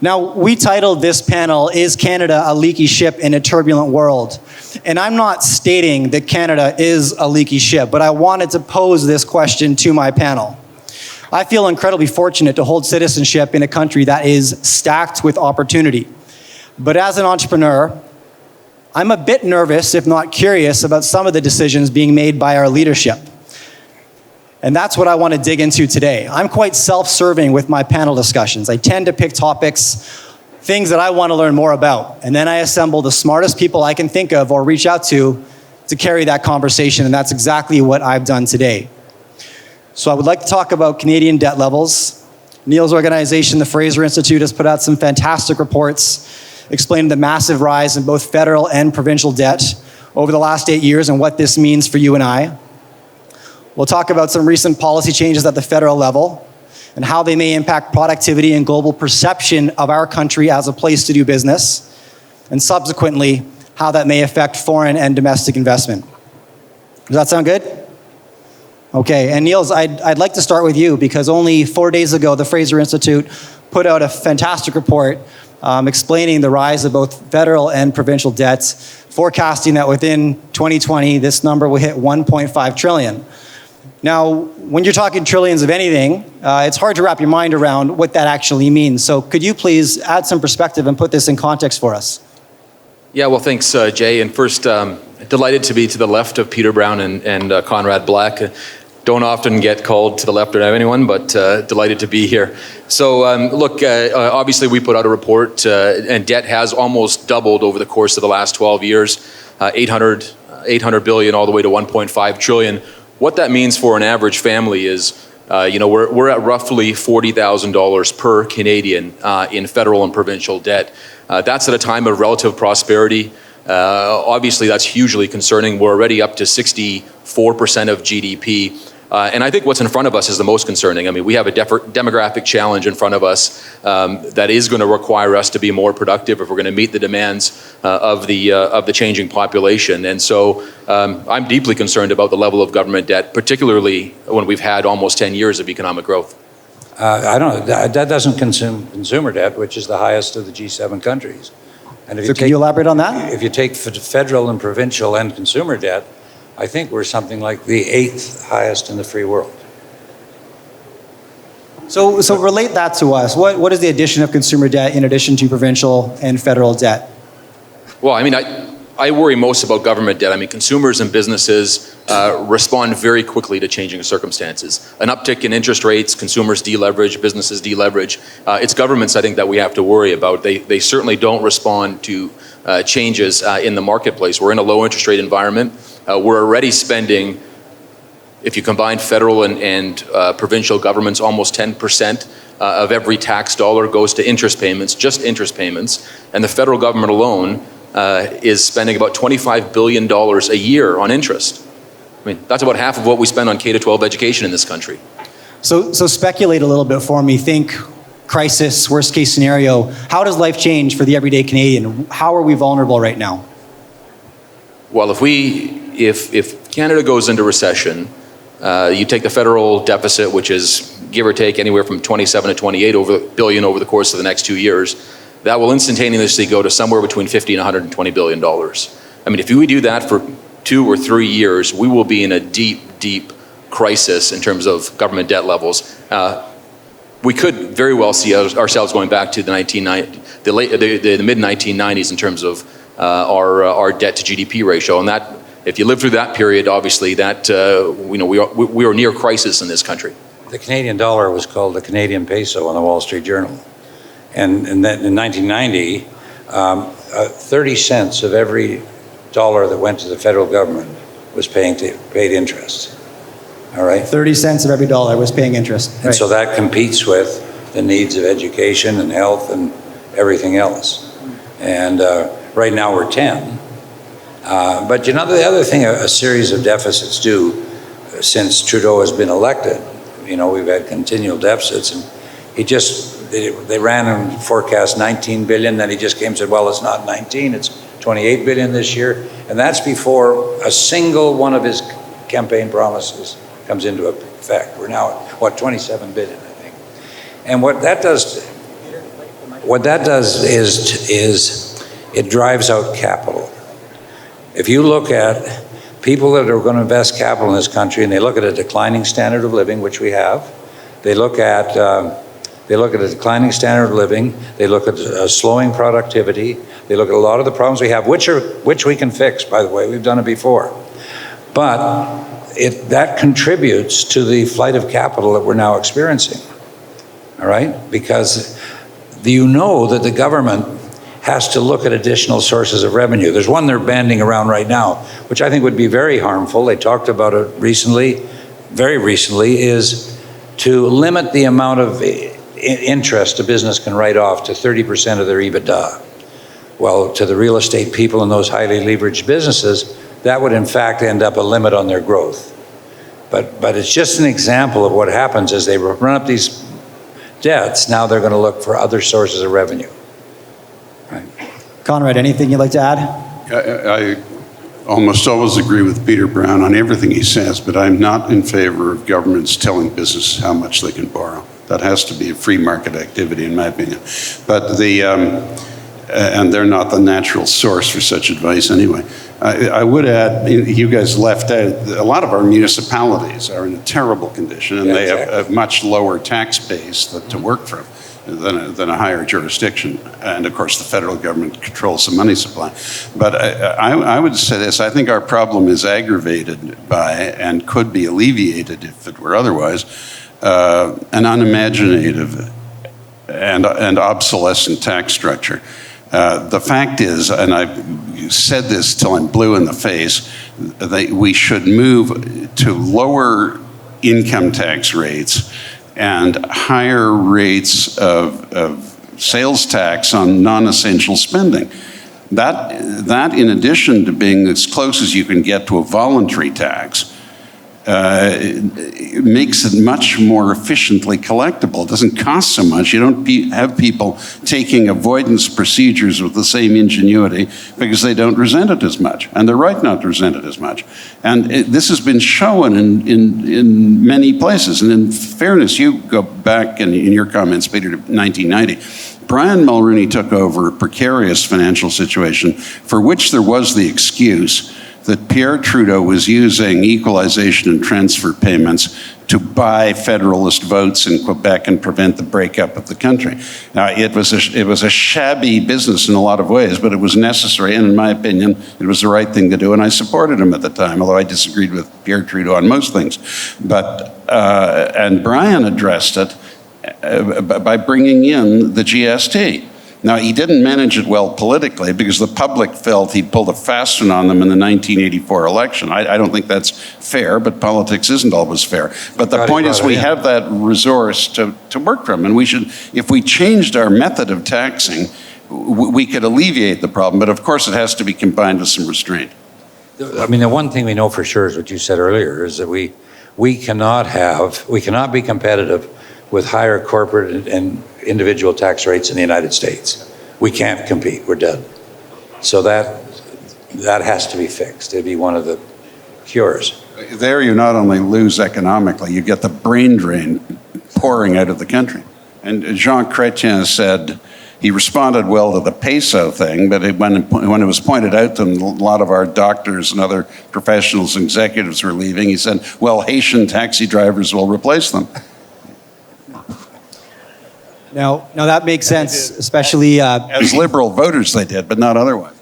Now, we titled this panel, Is Canada a Leaky Ship in a Turbulent World? And I'm not stating that Canada is a leaky ship, but I wanted to pose this question to my panel. I feel incredibly fortunate to hold citizenship in a country that is stacked with opportunity. But as an entrepreneur, I'm a bit nervous, if not curious, about some of the decisions being made by our leadership. And that's what I want to dig into today. I'm quite self-serving with my panel discussions. I tend to pick topics, things that I want to learn more about. And then I assemble the smartest people I can think of or reach out to carry that conversation. And that's exactly what I've done today. So I would like to talk about Canadian debt levels. Niels' organization, the Fraser Institute, has put out some fantastic reports explaining the massive rise in both federal and provincial debt over the last 8 years and what this means for you and I. We'll talk about some recent policy changes at the federal level and how they may impact productivity and global perception of our country as a place to do business, and subsequently, how that may affect foreign and domestic investment. Does that sound good? Okay, and Niels, I'd like to start with you because only 4 days ago, the Fraser Institute put out a fantastic report explaining the rise of both federal and provincial debts, forecasting that within 2020, this number will hit 1.5 trillion. Now, when you're talking trillions of anything, it's hard to wrap your mind around what that actually means. So could you please add some perspective and put this in context for us? Yeah, well, thanks, Jay. And first, delighted to be to the left of Peter Brown and Conrad Black. Don't often get called to the left of anyone, but delighted to be here. So look, obviously we put out a report and debt has almost doubled over the course of the last 12 years, 800 billion all the way to 1.5 trillion. What that means for an average family is, we're at roughly $40,000 per Canadian in federal and provincial debt. That's at a time of relative prosperity. Obviously, that's hugely concerning. We're already up to 64% of GDP. And I think what's in front of us is the most concerning. I mean, we have a demographic challenge in front of us that is going to require us to be more productive if we're going to meet the demands of the changing population. And so I'm deeply concerned about the level of government debt, particularly when we've had almost 10 years of economic growth. I don't know. That doesn't consume consumer debt, which is the highest of the G7 countries. And So can you elaborate on that? If you take federal and provincial and consumer debt, I think we're something like the 8th highest in the free world. So relate that to us. What is the addition of consumer debt in addition to provincial and federal debt? Well, I mean, I worry most about government debt. I mean, consumers and businesses respond very quickly to changing circumstances. An uptick in interest rates, consumers deleverage, businesses deleverage. It's governments, I think, that we have to worry about. They certainly don't respond to changes in the marketplace. We're in a low interest rate environment. We're already spending, if you combine federal and provincial governments, almost 10% of every tax dollar goes to interest payments, just interest payments. And the federal government alone is spending about $25 billion a year on interest. I mean, that's about half of what we spend on K-12 education in this country. So speculate a little bit for me. Think crisis, worst case scenario. How does life change for the everyday Canadian? How are we vulnerable right now? Well, if Canada goes into recession, you take the federal deficit, which is give or take anywhere from 27 to 28 billion over the course of the next 2 years, that will instantaneously go to somewhere between 50 and 120 billion dollars. I mean, if we do that for 2 or 3 years, we will be in a deep, deep crisis in terms of government debt levels. We could very well see ourselves going back to the mid-1990s in terms of our debt to GDP ratio, and that if you live through that period, obviously that we are near crisis in this country. The Canadian dollar was called the Canadian peso on the Wall Street Journal, and then in 1990, 30 cents of every dollar that went to the federal government was paid interest. All right. 30 cents of every dollar was paying interest. And so that competes with the needs of education and health and everything else. And right now we're 10. But you know, the other thing a series of deficits do since Trudeau has been elected, we've had continual deficits, and they ran and forecast 19 billion, then he just came and said, well, it's not 19, it's 28 billion this year. And that's before a single one of his campaign promises comes into effect. We're now at, 27 billion, I think. And what that does, what that does is it drives out capital. If you look at people that are going to invest capital in this country, and they look at a declining standard of living, which we have, they look at a declining standard of living, they look at a slowing productivity, they look at a lot of the problems we have, which we can fix, by the way, we've done it before. But that contributes to the flight of capital that we're now experiencing, all right? Because you know that the government has to look at additional sources of revenue. There's one they're banding around right now, which I think would be very harmful. They talked about it recently, very recently, is to limit the amount of interest a business can write off to 30% of their EBITDA. Well, to the real estate people in those highly leveraged businesses, that would in fact end up a limit on their growth. But it's just an example of what happens as they run up these debts. Now they're going to look for other sources of revenue. Right. Conrad, anything you'd like to add? I almost always agree with Peter Brown on everything he says, but I'm not in favor of governments telling business how much they can borrow. That has to be a free market activity, in my opinion. But and they're not the natural source for such advice anyway. I would add, you guys left out, a lot of our municipalities are in a terrible condition, and they have a much lower tax base to work from than a higher jurisdiction. And of course, the federal government controls the money supply. But I would say this, I think our problem is aggravated by, and could be alleviated if it were otherwise, an unimaginative and obsolescent tax structure. The fact is, and I've said this till I'm blue in the face, that we should move to lower income tax rates and higher rates of sales tax on non-essential spending. That, in addition to being as close as you can get to a voluntary tax, it makes it much more efficiently collectible. It doesn't cost so much. You don't have people taking avoidance procedures with the same ingenuity because they don't resent it as much, and they're right not to resent it as much. And this has been shown in many places. And in fairness, you go back in your comments, Peter, to 1990. Brian Mulroney took over a precarious financial situation for which there was the excuse that Pierre Trudeau was using equalization and transfer payments to buy federalist votes in Quebec and prevent the breakup of the country. Now, it was a shabby business in a lot of ways, but it was necessary, and in my opinion, it was the right thing to do, and I supported him at the time, although I disagreed with Pierre Trudeau on most things. But, and Brian addressed it by bringing in the GST. Now, he didn't manage it well politically because the public felt he'd pulled a fast one on them in the 1984 election. I don't think that's fair, but politics isn't always fair. But the point is we have that resource to work from, and we should, if we changed our method of taxing, we could alleviate the problem, but of course it has to be combined with some restraint. I mean, the one thing we know for sure is what you said earlier, is that we cannot be competitive with higher corporate and individual tax rates in the United States. We can't compete, we're dead. So that has to be fixed. It'd be one of the cures. There you not only lose economically, you get the brain drain pouring out of the country. And Jean Chrétien said, he responded well to the peso thing, but when it was pointed out to him, a lot of our doctors and other professionals and executives were leaving, he said, well, Haitian taxi drivers will replace them. Now that makes sense, especially as liberal voters they did, but not otherwise.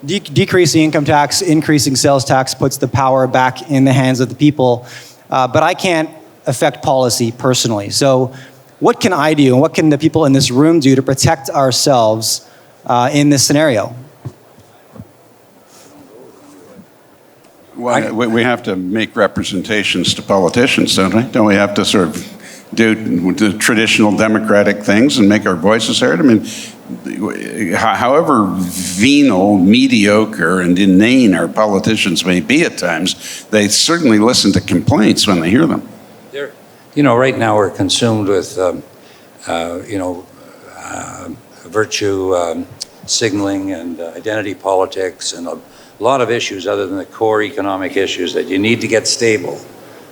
Decreasing income tax, increasing sales tax puts the power back in the hands of the people. But I can't affect policy personally. So what can I do, and what can the people in this room do to protect ourselves in this scenario? Well, we have to make representations to politicians, don't we? Don't we have to sort of do the traditional democratic things and make our voices heard? I mean, however venal, mediocre, and inane our politicians may be at times, they certainly listen to complaints when they hear them. Right now we're consumed with, virtue signaling and identity politics and a lot of issues other than the core economic issues that you need to get stable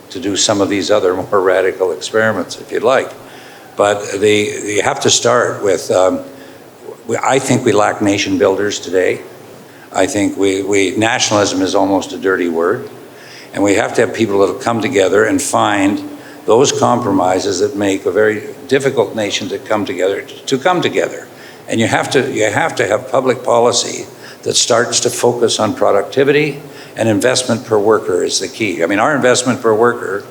to do some of these other more radical experiments, if you'd like. But you have to start with, I think we lack nation builders today. I think nationalism is almost a dirty word. And we have to have people that will come together and find those compromises that make a very difficult nation to come together. And you have to have public policy that starts to focus on productivity, and investment per worker is the key. I mean, our investment per worker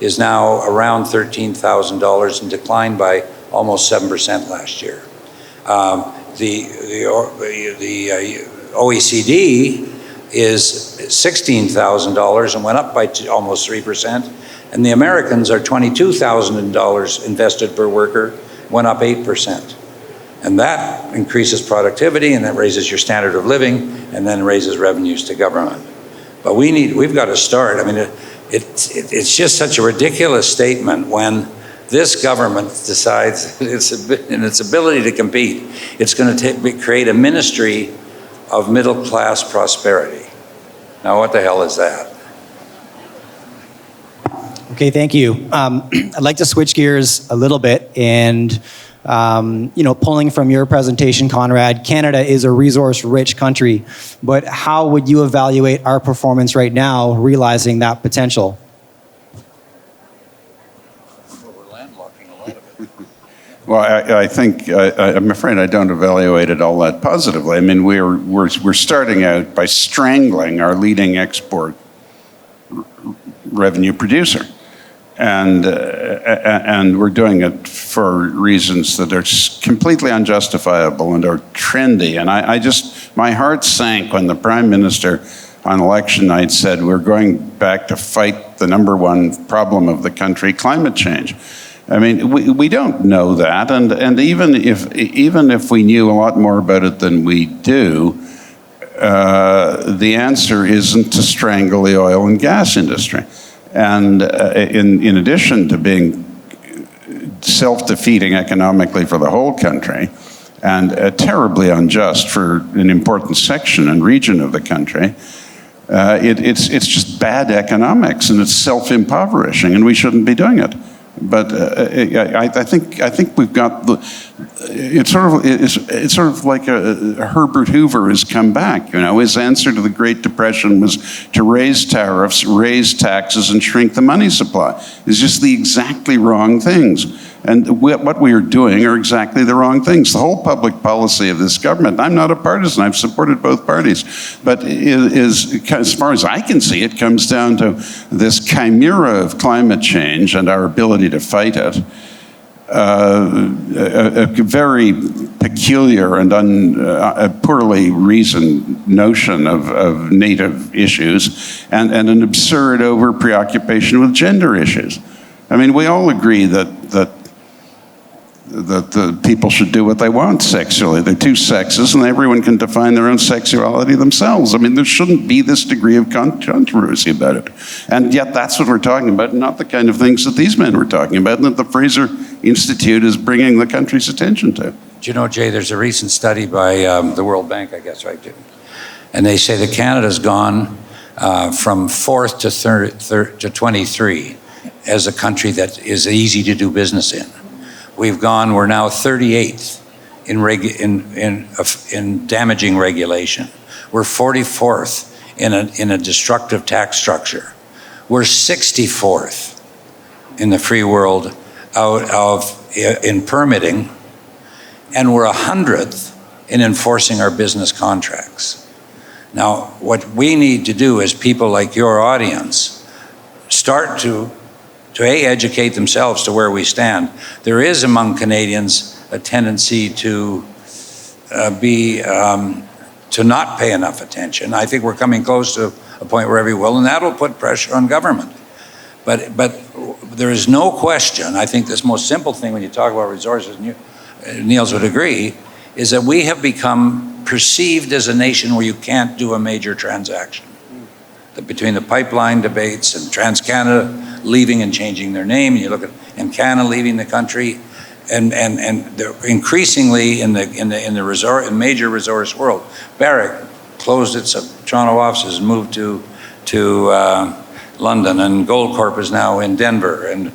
is now around $13,000 and declined by almost 7% last year. The OECD is $16,000 and went up by almost 3%, and the Americans are $22,000 invested per worker, went up 8%. And that increases productivity, and that raises your standard of living, and then raises revenues to government. But we've got to start. I mean, it's just such a ridiculous statement when this government decides in its ability to compete, it's going to create a ministry of middle-class prosperity. Now, what the hell is that? Okay, thank you. I'd like to switch gears a little bit and, pulling from your presentation, Conrad, Canada is a resource-rich country, but how would you evaluate our performance right now, realizing that potential? Well, I think, I'm afraid I don't evaluate it all that positively. I mean, we're starting out by strangling our leading export revenue producer. And we're doing it for reasons that are completely unjustifiable and are trendy. And my heart sank when the Prime Minister on election night said, we're going back to fight the number one problem of the country, climate change. I mean, we don't know that, and even if we knew a lot more about it than we do, the answer isn't to strangle the oil and gas industry. And in addition to being self-defeating economically for the whole country, and terribly unjust for an important section and region of the country, it's just bad economics, and it's self-impoverishing, and we shouldn't be doing it. But I think we've got it's sort of like Herbert Hoover has come back. His answer to the Great Depression was to raise tariffs, raise taxes, and shrink the money supply. It's just the exactly wrong things. And what we are doing are exactly the wrong things. The whole public policy of this government, I'm not a partisan, I've supported both parties, but as far as I can see, it comes down to this chimera of climate change and our ability to fight it, a very peculiar and poorly reasoned notion of native issues, and an absurd over-preoccupation with gender issues. I mean, we all agree that the people should do what they want sexually. They're two sexes, and everyone can define their own sexuality themselves. I mean, there shouldn't be this degree of controversy about it. And yet that's what we're talking about, not the kind of things that these men were talking about, and that the Fraser Institute is bringing the country's attention to. Do you know, Jay, there's a recent study by the World Bank, I guess, right? And they say that Canada's gone from 4th to 23 as a country that is easy to do business in. We're now 38th in damaging regulation. We're 44th in a destructive tax structure. We're 64th in the free world in permitting, and we're 100th in enforcing our business contracts. Now, what we need to do as people like your audience, start to educate themselves to where we stand. There is among Canadians a tendency to not pay enough attention. I think we're coming close to a point where we will, and that'll put pressure on government. But there is no question, I think this most simple thing when you talk about resources, and Niels would agree, is that we have become perceived as a nation where you can't do a major transaction. Between the pipeline debates and TransCanada leaving and changing their name, and you look at Encana leaving the country, and they're increasingly in the major resource world. Barrick closed its Toronto offices and moved to London, and Goldcorp is now in Denver, and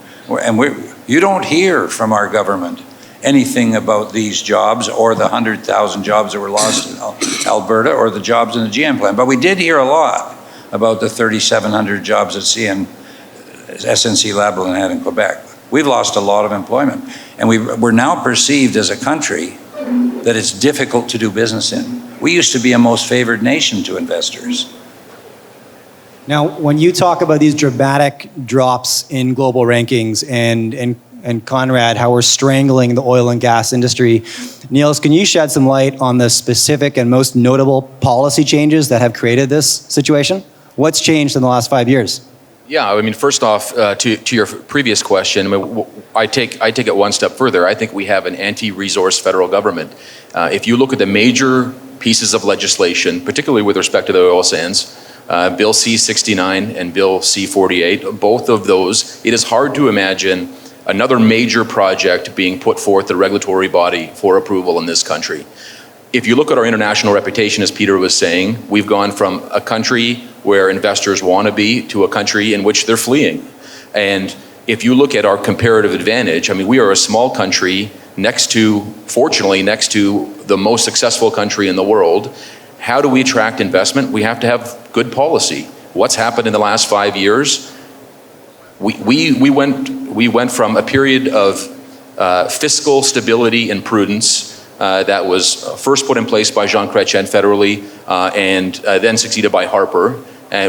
You don't hear from our government anything about these jobs or the 100,000 jobs that were lost in Alberta or the jobs in the GM plan. But we did hear a lot about the 3,700 jobs that SNC Lavalin had in Quebec. We've lost a lot of employment. And we're now perceived as a country that it's difficult to do business in. We used to be a most favored nation to investors. Now, when you talk about these dramatic drops in global rankings and Conrad, how we're strangling the oil and gas industry, Niels, can you shed some light on the specific and most notable policy changes that have created this situation? What's changed in the last 5 years? Yeah, I mean, first off, to your previous question, I mean, I take it one step further. I think we have an anti-resource federal government. If you look at the major pieces of legislation, particularly with respect to the oil sands, Bill C-69 and Bill C-48, both of those, it is hard to imagine another major project being put forth the regulatory body for approval in this country. If you look at our international reputation, as Peter was saying, we've gone from a country where investors want to be to a country in which they're fleeing. And if you look at our comparative advantage, I mean, we are a small country fortunately, next to the most successful country in the world. How do we attract investment? We have to have good policy. What's happened in the last 5 years? We went from a period of fiscal stability and prudence that was first put in place by Jean Chrétien federally and then succeeded by Harper.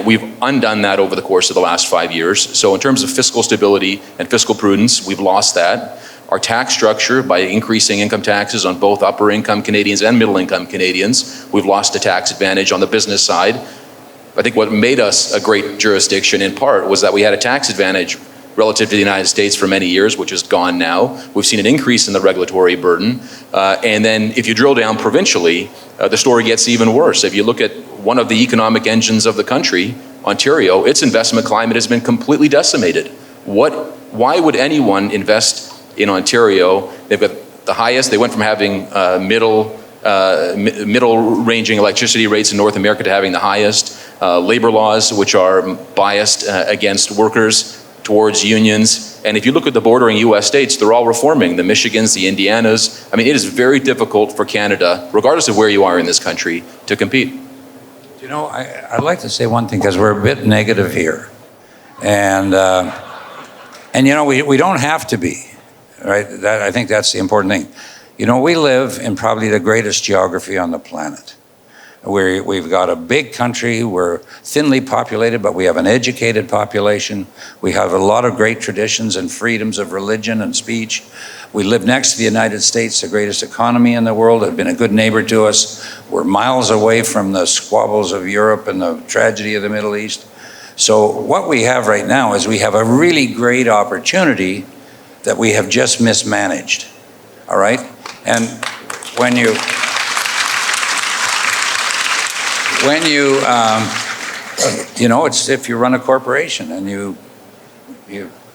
We've undone that over the course of the last 5 years. So in terms of fiscal stability and fiscal prudence, we've lost that. Our tax structure, by increasing income taxes on both upper income Canadians and middle income Canadians, we've lost a tax advantage on the business side. I think what made us a great jurisdiction in part was that we had a tax advantage relative to the United States for many years, which is gone now. We've seen an increase in the regulatory burden. And then if you drill down provincially, the story gets even worse. If you look at one of the economic engines of the country, Ontario, its investment climate has been completely decimated. Why would anyone invest in Ontario? They've got the highest, they went from having middle-ranging electricity rates in North America to having the highest, labor laws which are biased against workers, towards unions. And if you look at the bordering US states, they're all reforming, the Michigans, the Indianas. I mean, it is very difficult for Canada, regardless of where you are in this country, to compete. You know, I'd like to say one thing, because we're a bit negative here. And you know, we don't have to be, right? I think that's the important thing. You know, we live in probably the greatest geography on the planet. We've got a big country, we're thinly populated, but we have an educated population. We have a lot of great traditions and freedoms of religion and speech. We live next to the United States, the greatest economy in the world, have been a good neighbor to us. We're miles away from the squabbles of Europe and the tragedy of the Middle East. So what we have right now is we have a really great opportunity that we have just mismanaged, all right? And when you know, it's if you run a corporation and you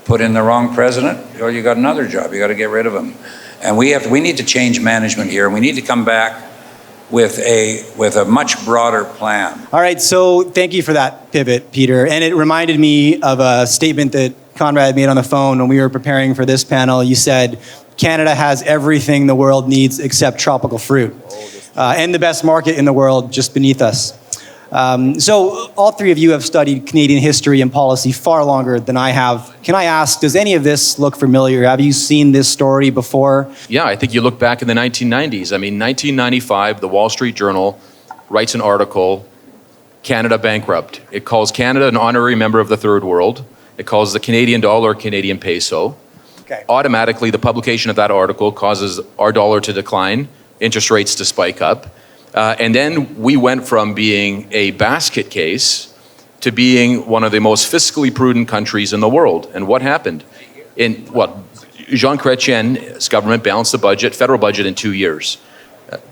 put in the wrong president, or you got another job, you got to get rid of him. And we need to change management here. We need to come back with a much broader plan. All right, so thank you for that pivot, Peter. And it reminded me of a statement that Conrad made on the phone when we were preparing for this panel. You said, Canada has everything the world needs except tropical fruit. And the best market in the world just beneath us. So all three of you have studied Canadian history and policy far longer than I have. Can I ask, does any of this look familiar? Have you seen this story before? Yeah, I think you look back in the 1990s. I mean, 1995, the Wall Street Journal writes an article, Canada Bankrupt. It calls Canada an honorary member of the Third World. It calls the Canadian dollar Canadian peso. Okay. Automatically, the publication of that article causes our dollar to decline, interest rates to spike up. And then we went from being a basket case to being one of the most fiscally prudent countries in the world. And what happened? Jean Chrétien's government balanced the budget, federal budget, in 2 years.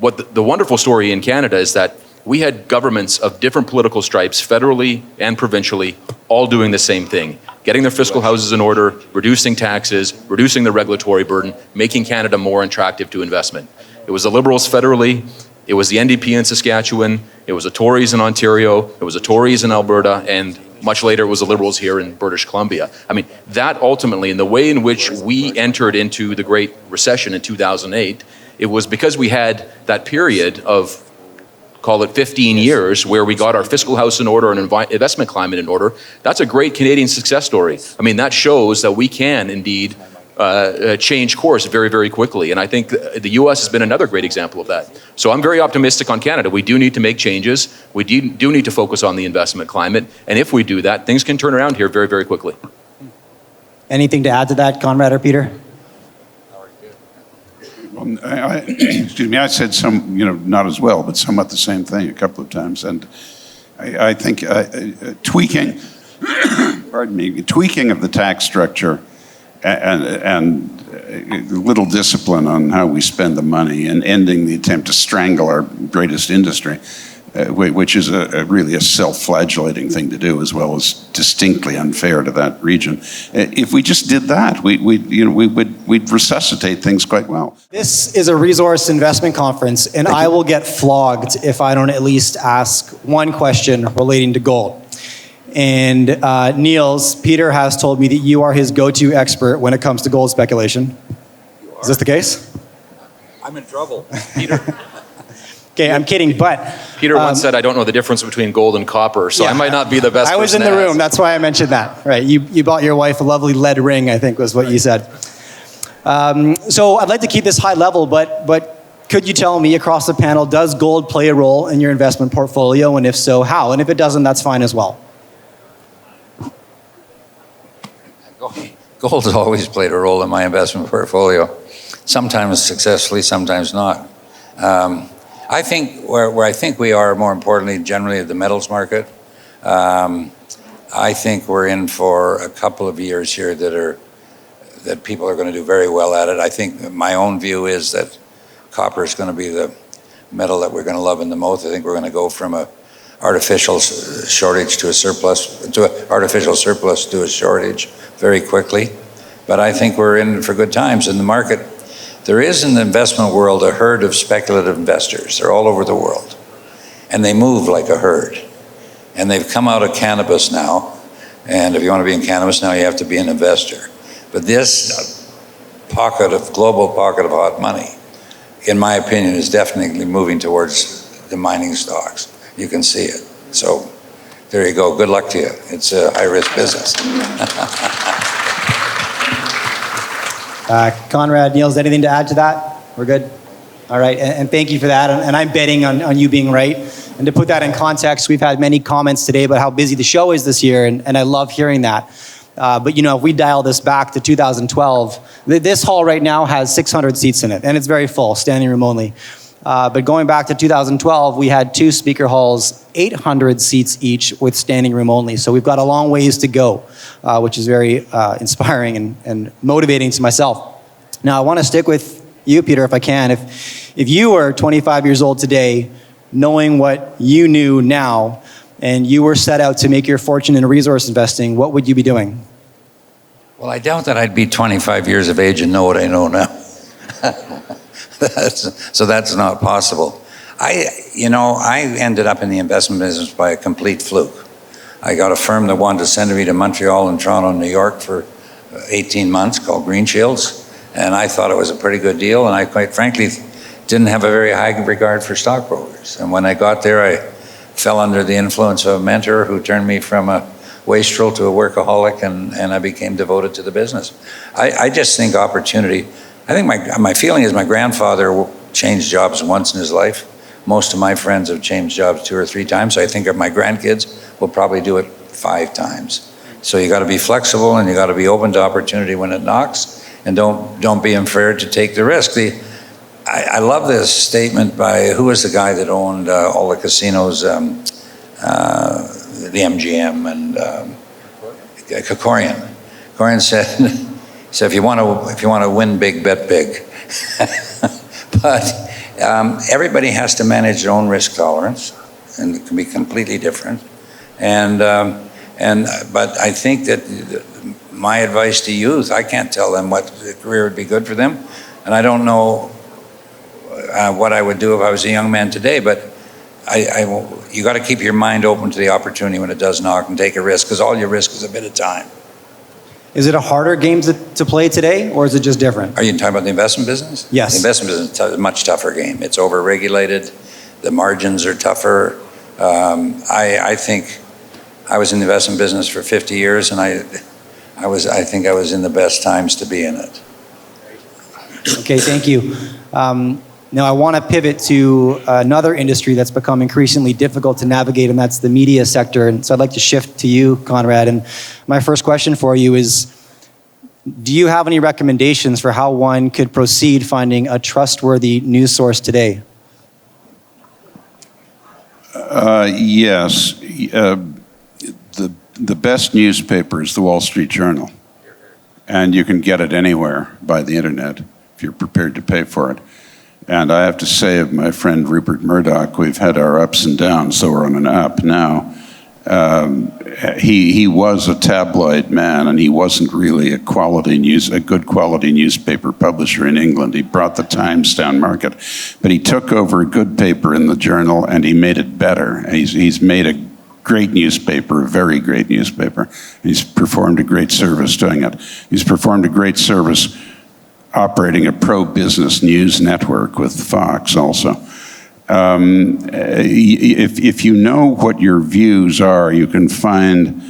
The wonderful story in Canada is that we had governments of different political stripes, federally and provincially, all doing the same thing. Getting their fiscal houses in order, reducing taxes, reducing the regulatory burden, making Canada more attractive to investment. It was the Liberals federally, it was the NDP in Saskatchewan, it was the Tories in Ontario, it was the Tories in Alberta, and Much later, it was the Liberals here in British Columbia. I mean, that ultimately, in the way in which we entered into the Great Recession in 2008, it was because we had that period of, call it 15 years, where we got our fiscal house in order and investment climate in order. That's a great Canadian success story. I mean, that shows that we can indeed change course very, very quickly. And I think the U.S. has been another great example of that. So I'm very optimistic on Canada. We do need to make changes. We do need to focus on the investment climate. And if we do that, things can turn around here very, very quickly. Anything to add to that, Conrad or Peter? Well, excuse me, I said some, not as well, but somewhat the same thing a couple of times. And I think tweaking, pardon me, tweaking of the tax structure and little discipline on how we spend the money and ending the attempt to strangle our greatest industry, which is really a self-flagellating thing to do, as well as distinctly unfair to that region. If we just did that, we'd resuscitate things quite well. This is a resource investment conference, and I will get flogged if I don't at least ask one question relating to gold. And Niels, Peter has told me that you are his go-to expert when it comes to gold speculation. Is this the case? I'm in trouble. Peter. Okay, I'm kidding, but... Peter once said, I don't know the difference between gold and copper, so I might not be the best I was in person the to room, ask. that's why I mentioned that. Right, you bought your wife a lovely lead ring, I think was what you said. So I'd like to keep this high level, but could you tell me across the panel, does gold play a role in your investment portfolio, and if so, how? And if it doesn't, that's fine as well. Gold has always played a role in my investment portfolio, sometimes successfully, sometimes not. I think where I think we are, more importantly, generally the metals market, I think we're in for a couple of years here that people are going to do very well at it. I think my own view is that copper is going to be the metal that we're going to love in the most. I think we're going to go from a artificial shortage to a surplus, to an artificial surplus to a shortage very quickly. But I think we're in for good times in the market. There is in the investment world a herd of speculative investors. They're all over the world. And they move like a herd. And they've come out of cannabis now. And if you want to be in cannabis now, you have to be an investor. But this global pocket of hot money, in my opinion, is definitely moving towards the mining stocks. You can see it. So there you go. Good luck to you. It's a high-risk business. Conrad, Niels, anything to add to that? We're good? All right, and thank you for that. And I'm betting on you being right. And to put that in context, we've had many comments today about how busy the show is this year, and I love hearing that. But if we dial this back to 2012, this hall right now has 600 seats in it, and it's very full, standing room only. But going back to 2012, we had 2 speaker halls, 800 seats each with standing room only. So we've got a long ways to go, which is very inspiring and motivating to myself. Now, I want to stick with you, Peter, if I can. If you were 25 years old today, knowing what you knew now, and you were set out to make your fortune in resource investing, what would you be doing? Well, I doubt that I'd be 25 years of age and know what I know now. So that's not possible. I ended up in the investment business by a complete fluke. I got a firm that wanted to send me to Montreal and Toronto and New York for 18 months called Green Shields, and I thought it was a pretty good deal, and I quite frankly didn't have a very high regard for stockbrokers. And when I got there, I fell under the influence of a mentor who turned me from a wastrel to a workaholic, and I became devoted to the business. I just think opportunity. I think my feeling is my grandfather changed jobs once in his life. Most of my friends have changed jobs 2 or 3 times. So I think my grandkids will probably do it 5 times. So you got to be flexible, and you got to be open to opportunity when it knocks, and don't be afraid to take the risk. I love this statement by, who was the guy that owned all the casinos, the MGM and Canaccord. Canaccord said. So if you want to win big, bet big. But everybody has to manage their own risk tolerance, and it can be completely different. But I think that my advice to youth, I can't tell them what career would be good for them, and I don't know what I would do if I was a young man today. But you got to keep your mind open to the opportunity when it does knock and take a risk, because all your risk is a bit of time. Is it a harder game to play today, or is it just different? Are you talking about the investment business? Yes. The investment business is a much tougher game. It's over-regulated. The margins are tougher. I think I was in the investment business for 50 years, and I think I was in the best times to be in it. Okay, thank you. Now I want to pivot to another industry that's become increasingly difficult to navigate, and that's the media sector. And so I'd like to shift to you, Conrad. And my first question for you is, do you have any recommendations for how one could proceed finding a trustworthy news source today? Yes. The best newspaper is the Wall Street Journal. And you can get it anywhere by the internet if you're prepared to pay for it. And I have to say of my friend Rupert Murdoch, we've had our ups and downs, so we're on an up now. He was a tabloid man, and he wasn't really a good quality newspaper publisher in England. He brought the Times down market, but he took over a good paper in the Journal and he made it better. He's made a great newspaper, a very great newspaper. He's performed a great service doing it. He's performed a great service operating a pro-business news network with Fox also. If you know what your views are, you can find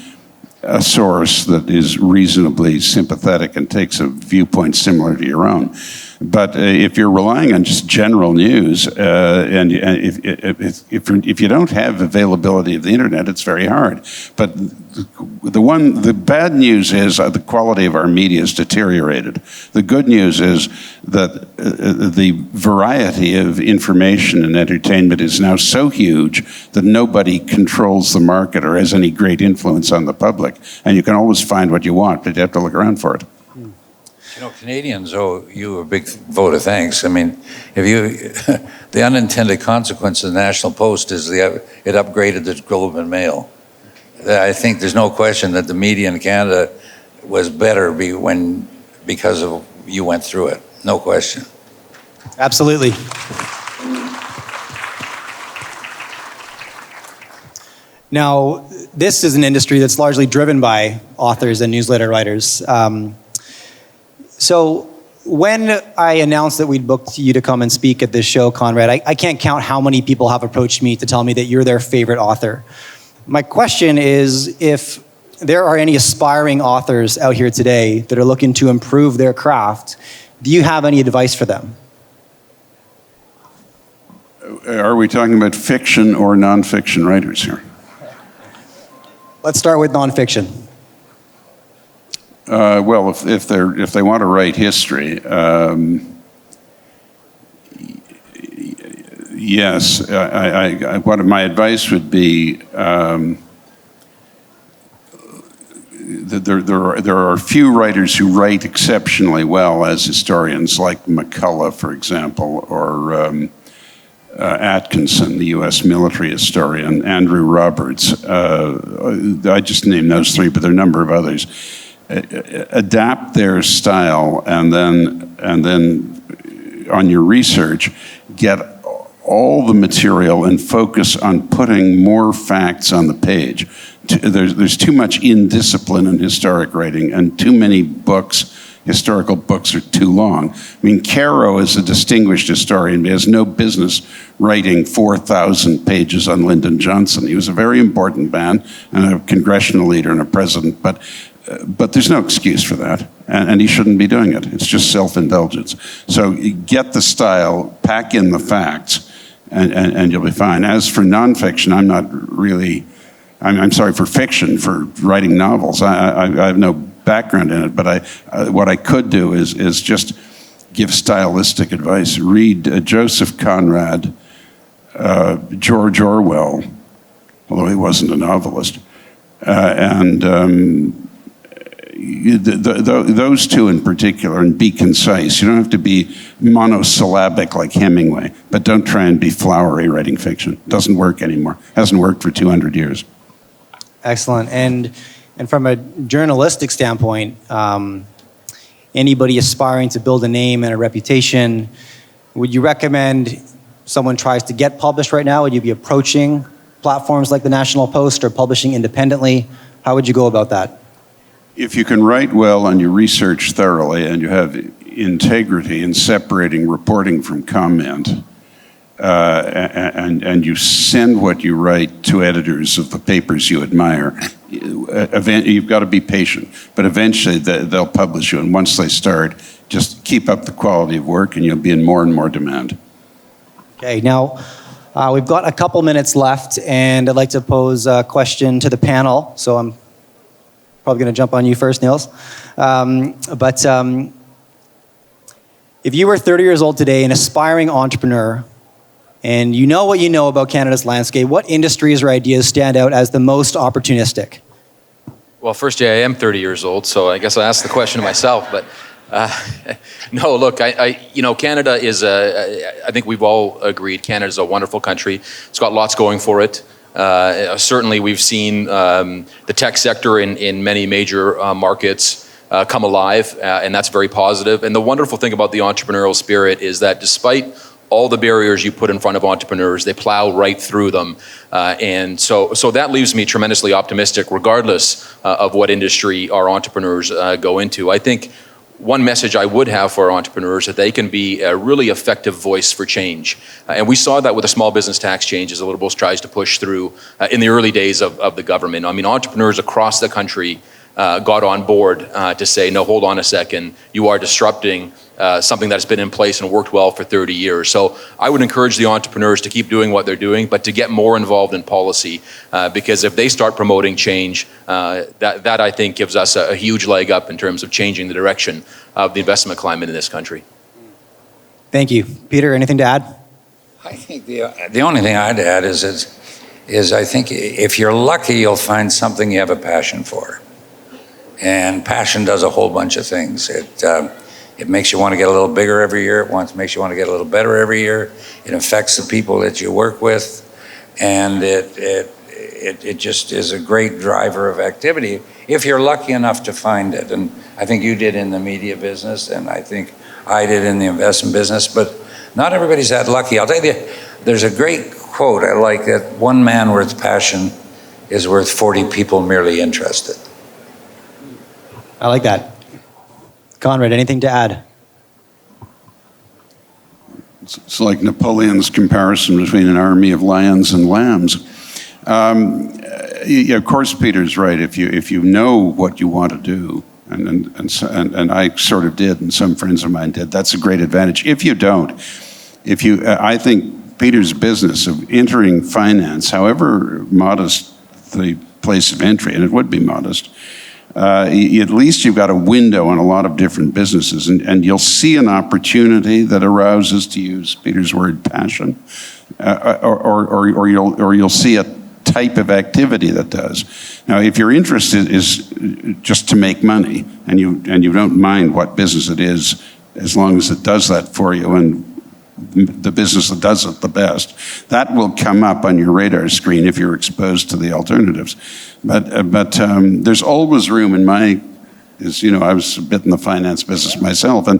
a source that is reasonably sympathetic and takes a viewpoint similar to your own. But if you're relying on just general news, and if you don't have availability of the internet, it's very hard. But the bad news is the quality of our media is deteriorated. The good news is that the variety of information and entertainment is now so huge that nobody controls the market or has any great influence on the public. And you can always find what you want, but you have to look around for it. You know, Canadians owe you a big vote of thanks. I mean, the unintended consequence of the National Post is it upgraded the Globe and Mail. I think there's no question that the media in Canada was better because of you went through it. No question. Absolutely. Now, this is an industry that's largely driven by authors and newsletter writers. So when I announced that we'd booked you to come and speak at this show, Conrad, I can't count how many people have approached me to tell me that you're their favorite author. My question is, if there are any aspiring authors out here today that are looking to improve their craft, do you have any advice for them? Are we talking about fiction or nonfiction writers here? Let's start with nonfiction. Well, if they want to write history, yes. What my advice would be, there are a few writers who write exceptionally well as historians, like McCullough, for example, or Atkinson, the U.S. military historian, Andrew Roberts. I just named those three, but there are a number of others. Adapt their style, and then on your research, get all the material and focus on putting more facts on the page. There's too much indiscipline in historic writing, and too many historical books are too long. I mean, Caro is a distinguished historian, but he has no business writing 4,000 pages on Lyndon Johnson. He was a very important man, and a congressional leader and a president, but there's no excuse for that, and he shouldn't be doing it. It's just self-indulgence. So you get the style, pack in the facts, and you'll be fine. As for nonfiction, I'm sorry, for fiction, for writing novels. I have no background in it, but what I could do is just give stylistic advice. Read Joseph Conrad, George Orwell, although he wasn't a novelist, and those two in particular, and be concise. You don't have to be monosyllabic like Hemingway, but don't try and be flowery writing fiction. It doesn't work anymore. It hasn't worked for 200 years. Excellent. And from a journalistic standpoint, anybody aspiring to build a name and a reputation, would you recommend someone tries to get published right now? Would you be approaching platforms like the National Post or publishing independently? How would you go about that? If you can write well and you research thoroughly and you have integrity in separating reporting from comment, and you send what you write to editors of the papers you admire, you've got to be patient. But eventually they'll publish you, and once they start, just keep up the quality of work and you'll be in more and more demand. Okay, now we've got a couple minutes left, and I'd like to pose a question to the panel. So I'm probably going to jump on you first, Niels. If you were 30 years old today, an aspiring entrepreneur, and you know what you know about Canada's landscape, what industries or ideas stand out as the most opportunistic? Well, first, Jay, I am 30 years old, so I guess I'll ask the question to myself. But no, look, Canada is I think we've all agreed Canada's a wonderful country. It's got lots going for it. Certainly, we've seen the tech sector in many major markets come alive, and that's very positive. And the wonderful thing about the entrepreneurial spirit is that despite all the barriers you put in front of entrepreneurs, they plow right through them. And so that leaves me tremendously optimistic, regardless of what industry our entrepreneurs go into. I think one message I would have for our entrepreneurs that they can be a really effective voice for change. And we saw that with the small business tax changes that Liberals tries to push through in the early days of the government. I mean, entrepreneurs across the country got on board to say, no, hold on a second, you are disrupting something that's been in place and worked well for 30 years. So I would encourage the entrepreneurs to keep doing what they're doing, but to get more involved in policy, because if they start promoting change, that I think gives us a huge leg up in terms of changing the direction of the investment climate in this country. Thank you. Peter, anything to add? I think the only thing I'd add is I think if you're lucky, you'll find something you have a passion for. And passion does a whole bunch of things. It makes you want to get a little bigger every year. It makes you want to get a little better every year. It affects the people that you work with. And it just is a great driver of activity if you're lucky enough to find it. And I think you did in the media business, and I think I did in the investment business, but not everybody's that lucky. I'll tell you, there's a great quote I like, that one man worth passion is worth 40 people merely interested. I like that. Conrad, anything to add? It's like Napoleon's comparison between an army of lions and lambs. Of course, Peter's right. If you know what you want to do, and I sort of did, and some friends of mine did, that's a great advantage. If you don't, I think Peter's business of entering finance, however modest the place of entry, and it would be modest, at least you've got a window on a lot of different businesses, and you'll see an opportunity that arouses, to use Peter's word, passion, or you'll see a type of activity that does. Now, if your interest is just to make money, and you don't mind what business it is, as long as it does that for you, and the business that does it the best, that will come up on your radar screen if you're exposed to the alternatives. But there's always room in my, I was a bit in the finance business myself, and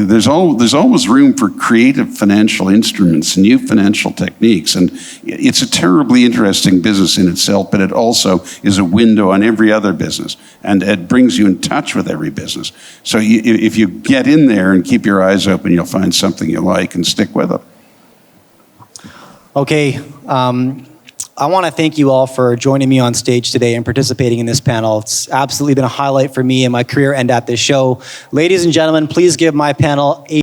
there's always room for creative financial instruments, new financial techniques, and it's a terribly interesting business in itself, but it also is a window on every other business, and it brings you in touch with every business. So if you get in there and keep your eyes open, you'll find something you like and stick with it. Okay. I want to thank you all for joining me on stage today and participating in this panel. It's absolutely been a highlight for me in my career and at this show. Ladies and gentlemen, please give my panel a